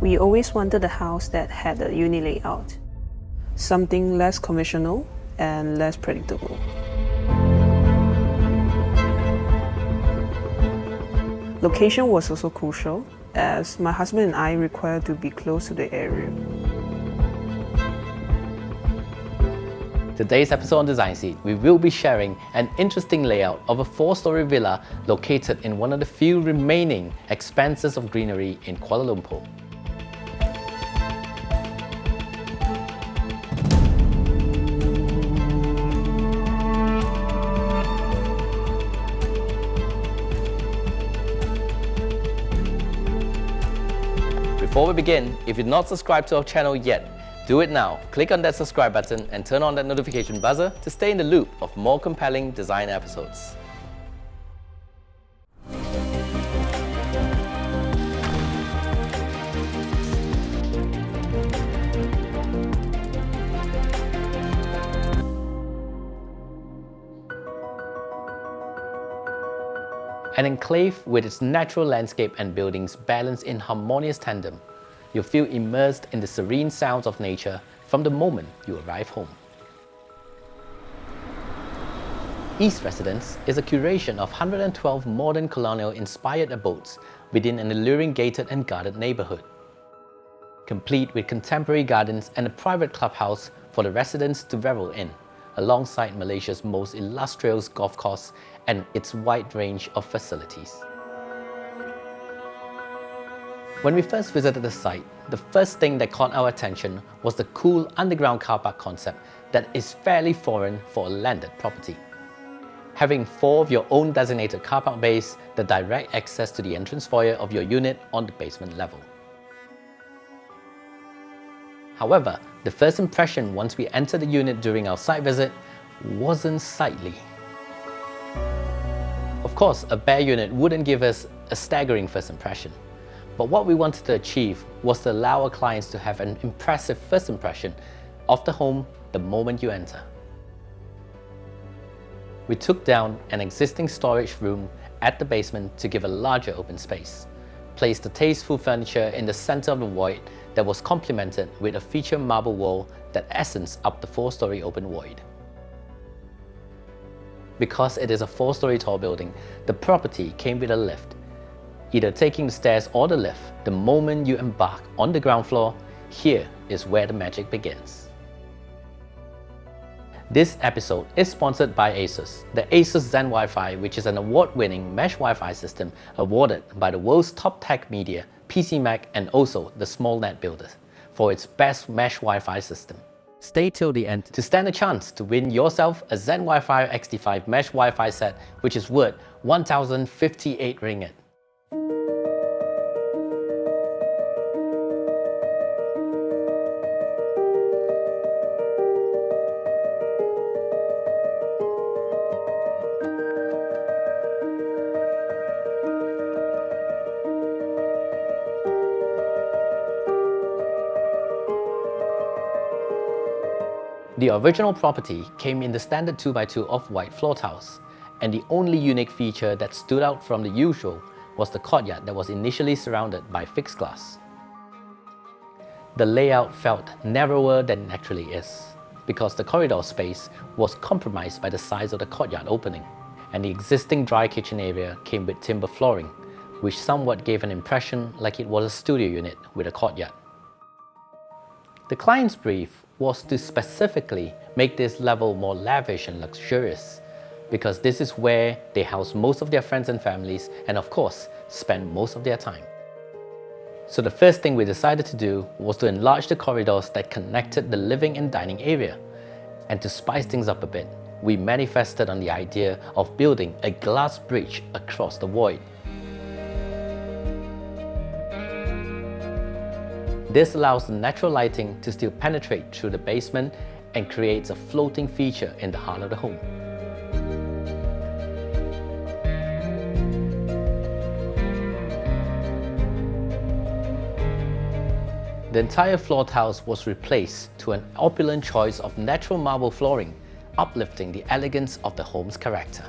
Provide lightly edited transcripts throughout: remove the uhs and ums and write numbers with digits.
We always wanted a house that had a uni layout, something less conventional and less predictable. Location was also crucial, as my husband and I required to be close to the area. Today's episode on Design Seed, we will be sharing an interesting layout of a 4-story villa located in one of the few remaining expanses of greenery in Kuala Lumpur. Before we begin, if you're not subscribed to our channel yet, do it now. Click on that subscribe button and turn on that notification buzzer to stay in the loop of more compelling design episodes. An enclave with its natural landscape and buildings balanced in harmonious tandem. You'll feel immersed in the serene sounds of nature from the moment you arrive home. East Residence is a curation of 112 modern colonial-inspired abodes within an alluring gated and guarded neighborhood. Complete with contemporary gardens and a private clubhouse for the residents to revel in, alongside Malaysia's most illustrious golf course and its wide range of facilities. When we first visited the site, the first thing that caught our attention was the cool underground car park concept that is fairly foreign for a landed property. Having 4 of your own designated car park bays that direct access to the entrance foyer of your unit on the basement level. However, the first impression once we entered the unit during our site visit wasn't sightly. Of course, a bare unit wouldn't give us a staggering first impression, but what we wanted to achieve was to allow our clients to have an impressive first impression of the home the moment you enter. We took down an existing storage room at the basement to give a larger open space, placed the tasteful furniture in the center of the void that was complemented with a feature marble wall that essenced up the 4-story open void. Because it is a 4-story tall building, the property came with a lift. Either taking the stairs or the lift, the moment you embark on the ground floor, here is where the magic begins. This episode is sponsored by Asus, the Asus ZenWifi, which is an award-winning mesh Wi-Fi system awarded by the world's top tech media, PC Mac, and also the small net builders for its best mesh Wi-Fi system. Stay till the end to stand a chance to win yourself a ZenWifi XT5 mesh Wi-Fi set, which is worth 1,058 ringgit. The original property came in the standard 2x2 off-white floor tiles, and the only unique feature that stood out from the usual was the courtyard that was initially surrounded by fixed glass. The layout felt narrower than it actually is, because the corridor space was compromised by the size of the courtyard opening, and the existing dry kitchen area came with timber flooring, which somewhat gave an impression like it was a studio unit with a courtyard. The client's brief was to specifically make this level more lavish and luxurious, because this is where they house most of their friends and families and of course spend most of their time. So the first thing we decided to do was to enlarge the corridors that connected the living and dining area. And to spice things up a bit, we manifested on the idea of building a glass bridge across the void. This allows the natural lighting to still penetrate through the basement and creates a floating feature in the heart of the home. The entire floor tiles was replaced to an opulent choice of natural marble flooring, uplifting the elegance of the home's character.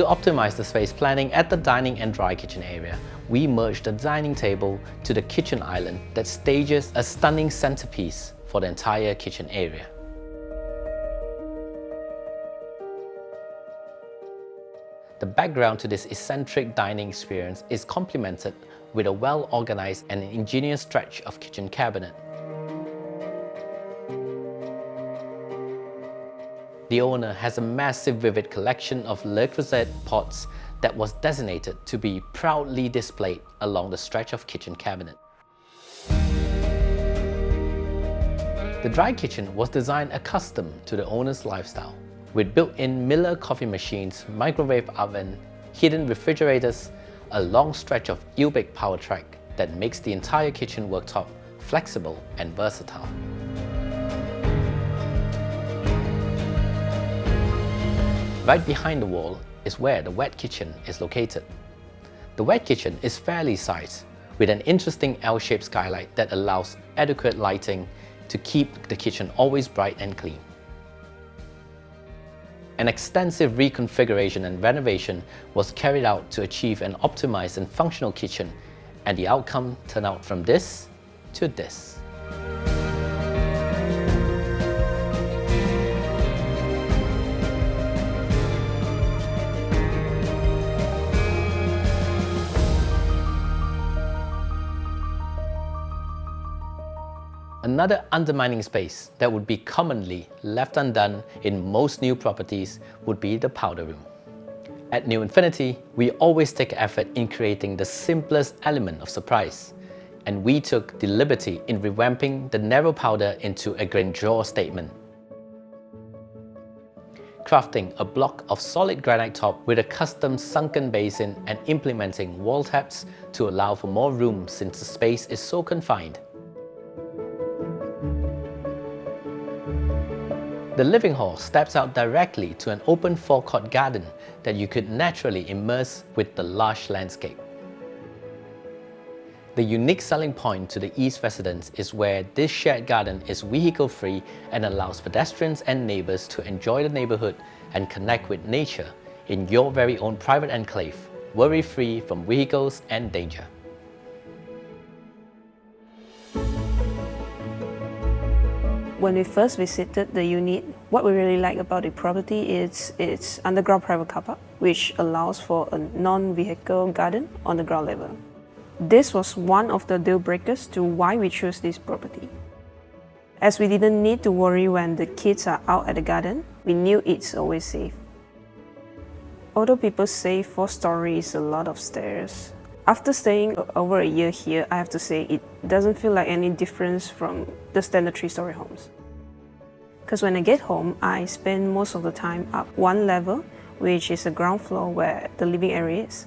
To optimize the space planning at the dining and dry kitchen area, we merged the dining table to the kitchen island that stages a stunning centerpiece for the entire kitchen area. The background to this eccentric dining experience is complemented with a well-organized and ingenious stretch of kitchen cabinet. The owner has a massive vivid collection of Le Creuset pots that was designated to be proudly displayed along the stretch of kitchen cabinet. The dry kitchen was designed accustomed to the owner's lifestyle, with built-in Miller coffee machines, microwave oven, hidden refrigerators, a long stretch of Ubic power track that makes the entire kitchen worktop flexible and versatile. Right behind the wall is where the wet kitchen is located. The wet kitchen is fairly sized, with an interesting L-shaped skylight that allows adequate lighting to keep the kitchen always bright and clean. An extensive reconfiguration and renovation was carried out to achieve an optimized and functional kitchen, and the outcome turned out from this to this. Another undermining space that would be commonly left undone in most new properties would be the powder room. At New Infinity, we always take effort in creating the simplest element of surprise, and we took the liberty in revamping the narrow powder into a grandeur statement. Crafting a block of solid granite top with a custom sunken basin and implementing wall taps to allow for more room since the space is so confined. The living hall steps out directly to an open forecourt garden that you could naturally immerse with the lush landscape. The unique selling point to the East residents is where this shared garden is vehicle-free and allows pedestrians and neighbours to enjoy the neighbourhood and connect with nature in your very own private enclave, worry-free from vehicles and danger. When we first visited the unit, what we really like about the property is its underground private car park, which allows for a non-vehicle garden on the ground level. This was one of the deal breakers to why we chose this property. As we didn't need to worry when the kids are out at the garden, we knew it's always safe. Although people say 4 stories is a lot of stairs, after staying over a year here, I have to say it doesn't feel like any difference from the standard 3-story homes. Because when I get home, I spend most of the time up one level, which is the ground floor where the living area is.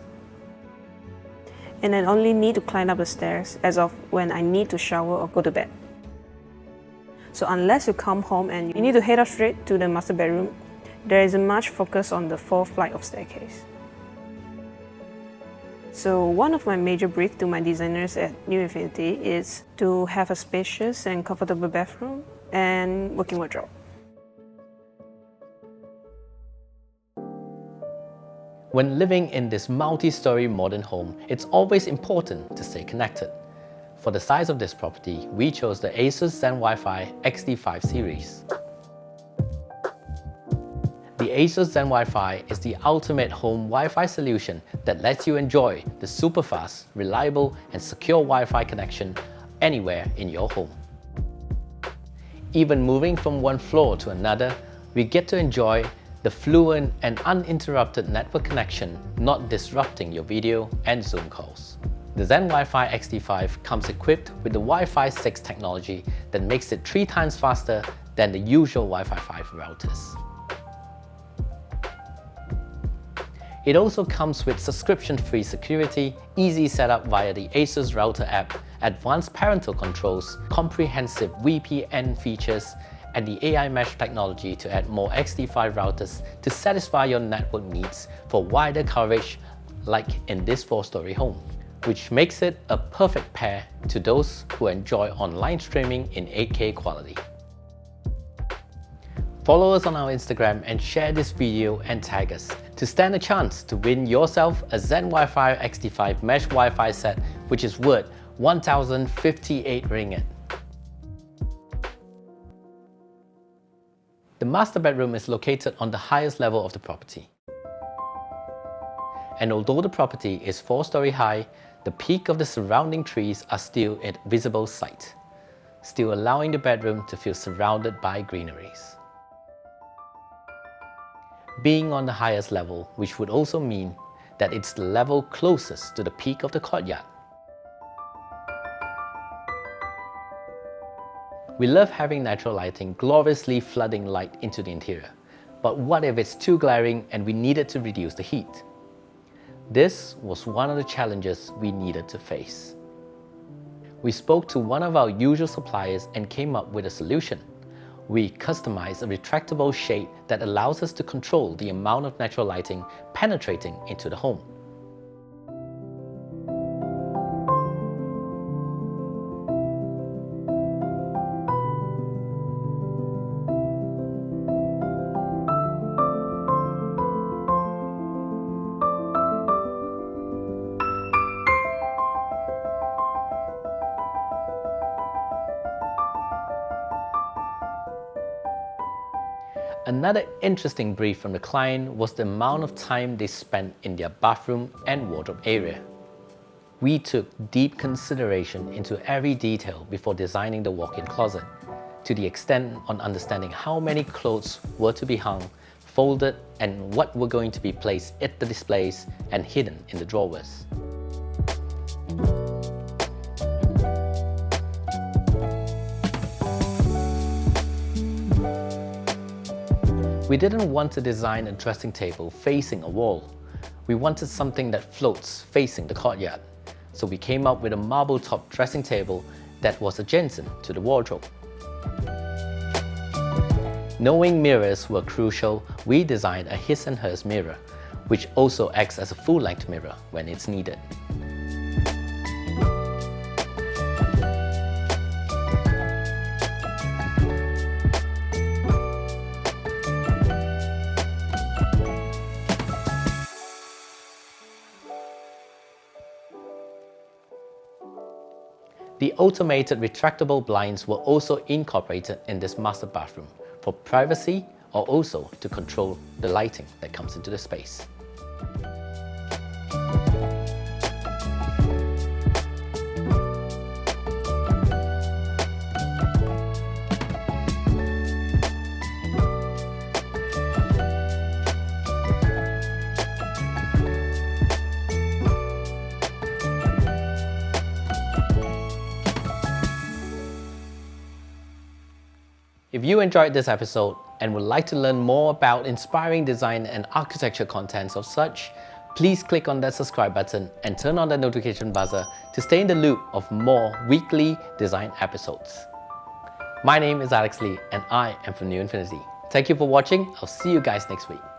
And I only need to climb up the stairs as of when I need to shower or go to bed. So unless you come home and you need to head up straight to the master bedroom, there isn't much focus on the 4th flight of staircase. So one of my major briefs to my designers at New Infinity is to have a spacious and comfortable bathroom and working wardrobe. When living in this multi-story modern home, it's always important to stay connected. For the size of this property, we chose the Asus ZenWifi XD5 series. The Asus ZenWifi is the ultimate home Wi-Fi solution that lets you enjoy the super fast, reliable and secure Wi-Fi connection anywhere in your home. Even moving from one floor to another, we get to enjoy the fluent and uninterrupted network connection, not disrupting your video and Zoom calls. The ZenWifi XD5 comes equipped with the Wi-Fi 6 technology that makes it 3 times faster than the usual Wi-Fi 5 routers. It also comes with subscription-free security, easy setup via the Asus Router app, advanced parental controls, comprehensive VPN features, and the AI mesh technology to add more XD5 routers to satisfy your network needs for wider coverage like in this 4-story home, which makes it a perfect pair to those who enjoy online streaming in 8K quality. Follow us on our Instagram and share this video and tag us to to stand a chance to win yourself a ZenWifi XT5 mesh Wi-Fi set, which is worth 1,058 ringgit. The master bedroom is located on the highest level of the property. And although the property is 4-story high, the peak of the surrounding trees are still at visible sight, still allowing the bedroom to feel surrounded by greeneries. Being on the highest level, which would also mean that it's the level closest to the peak of the courtyard. We love having natural lighting gloriously flooding light into the interior, but what if it's too glaring and we needed to reduce the heat? This was one of the challenges we needed to face. We spoke to one of our usual suppliers and came up with a solution. We customized a retractable shade that allows us to control the amount of natural lighting penetrating into the home. Another interesting brief from the client was the amount of time they spent in their bathroom and wardrobe area. We took deep consideration into every detail before designing the walk-in closet, to the extent on understanding how many clothes were to be hung, folded, and what were going to be placed at the displays and hidden in the drawers. We didn't want to design a dressing table facing a wall. We wanted something that floats facing the courtyard. So we came up with a marble-top dressing table that was adjacent to the wardrobe. Knowing mirrors were crucial, we designed a his and hers mirror, which also acts as a full-length mirror when it's needed. The automated retractable blinds were also incorporated in this master bathroom for privacy or also to control the lighting that comes into the space. If you enjoyed this episode and would like to learn more about inspiring design and architecture contents of such, please click on that subscribe button and turn on the notification buzzer to stay in the loop of more weekly design episodes. My name is Alex Lee and I am from New Infinity. Thank you for watching. I'll see you guys next week.